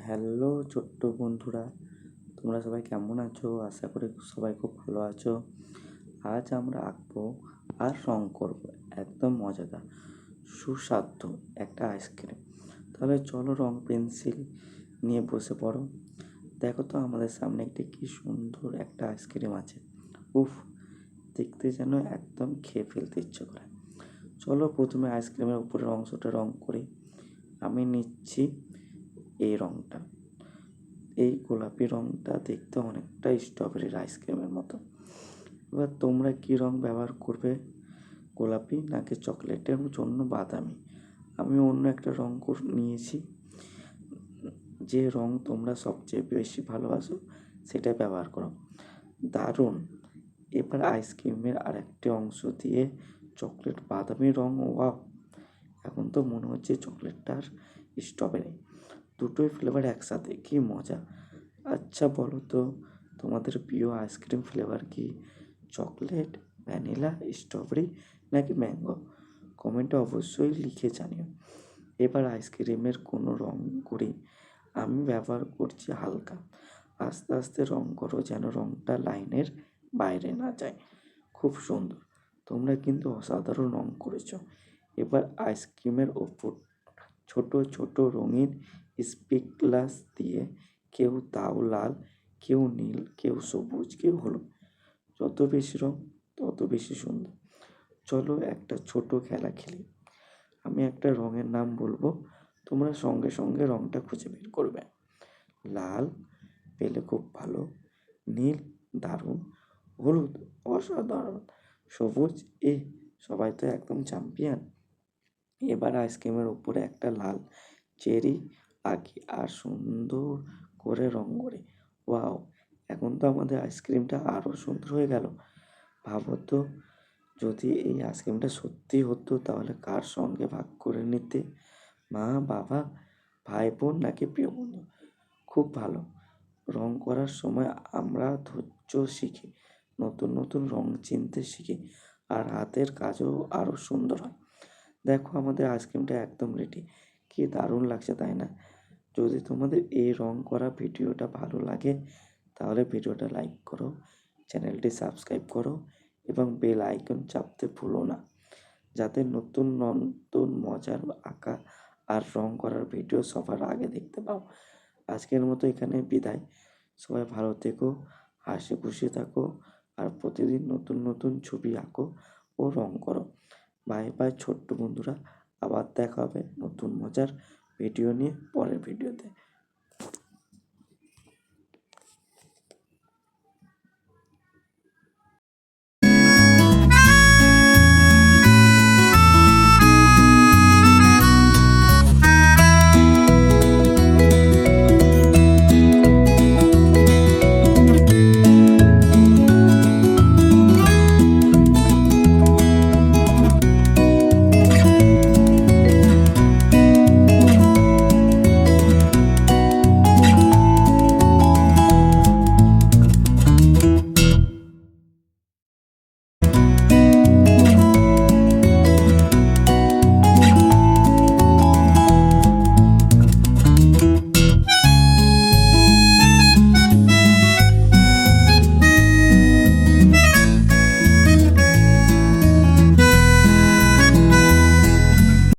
Hello ছোট্ট বন্ধুরা, তোমরা সবাই কেমন আছো? আশা করি সবাই খুব ভালো আছো। আজ আমরা আঁকবো আর রং করব একদম মজাদার সুস্বাদু একটা আইসক্রিম। তাহলে চলো রং পেন্সিল নিয়ে বসে পড়ো। দেখো তো আমাদের সামনে একটি কি সুন্দর একটা আইসক্রিম আছে। উফ, দেখতে যেন একদম খেয়ে ফেলতে ইচ্ছে করে। চলো প্রথমে আইসক্রিমের উপরের অংশটা রং করি। আমি নিচ্ছি এই রংটা। এই গোলাপি রংটা দেখতে অনেকটা স্ট্রবেরির আইসক্রিমের মতো। এবার তোমরা কি রং ব্যবহার করবে? গোলাপি নাকি চকলেটের জন্য বাদামি? আমি অন্য একটা রং নিয়েছি। যে রং তোমরা সবচেয়ে বেশি ভালোবাসো সেটা ব্যবহার করো। দারুণ! এবার আইসক্রিমের আরেকটি অংশ দিয়ে চকলেট বাদামি রং। ওয়াও, এখন তো মনে হচ্ছে চকলেটটা আর স্ট্রবেরি দুটোই ফ্লেভার একসাথে, কি মজা! আচ্ছা বলো তো, তোমাদের প্রিয় আইসক্রিম ফ্লেভার কি? চকলেট, ভ্যানিলা, স্ট্রবেরি নাকি ম্যাঙ্গো? কমেন্টে অবশ্যই লিখে জানিও। এবার আইসক্রিমের কোনো রং করি। আমি ব্যবহার করছি হালকা। আস্তে আস্তে রং করো যেন রংটা লাইনের বাইরে না যায়। খুব সুন্দর, তোমরা কিন্তু অসাধারণ রং করেছো। এবার আইসক্রিমের ওপর ছোট ছোট রঙিন স্প্রিংকলার্স দিয়ে কেউ তাও লাল, কেউ নীল, কেউ সবুজ, কেউ হলুদ। যত বেশি রং তত বেশি সুন্দর। চলো একটা ছোট খেলা খেলি। আমি একটা রঙের নাম বলবো, তোমরা সঙ্গে সঙ্গে রংটা খুঁজে বের করবে। লাল পেলে খুব ভালো, নীল দারুণ, হলুদ অসাধারণ, সবুজ সবাই তো একদম চ্যাম্পিয়ন। এবার আইসক্রিমের উপরে একটা লাল চেরি আঁকি আর সুন্দর করে রং করি। ওয়াও, এখন তো আমাদের আইসক্রিমটা আরও সুন্দর হয়ে গেল। ভাবো তো, যদি এই আইসক্রিমটা সত্যি হতো তাহলে কার সঙ্গে ভাগ করে নিতে? মা, বাবা, ভাই বোন নাকি প্রিয় বন্ধু? খুব ভালো। রং করার সময় আমরা ধৈর্য শিখি, নতুন নতুন রং চিনতে শিখি, আর হাতের কাজও আরও সুন্দর হয়। দেখো আমাদের আইসক্রিমটা একদম রেডি। কি দারুণ লাগছে, তাই না? যদি তোমাদের এই রং করা ভিডিওটা ভালো লাগে তাহলে ভিডিওটা লাইক করো, চ্যানেলটি সাবস্ক্রাইব করো এবং বেল আইকন চাপতে ভুলো না, যাতে নতুন নতুন মজার আঁকা আর রং করার ভিডিও সবার আগে দেখতে পাও। আজকের মতো এখানে বিদায়। সবাই ভালো থেকো, হাসি খুশি থাকো, আর প্রতিদিন নতুন নতুন ছবি আঁকো ও রং করো। বাই বাই ছোট্ট বন্ধুরা, আবার দেখা হবে নতুন মজার ভিডিও নিয়ে পরের ভিডিওতে।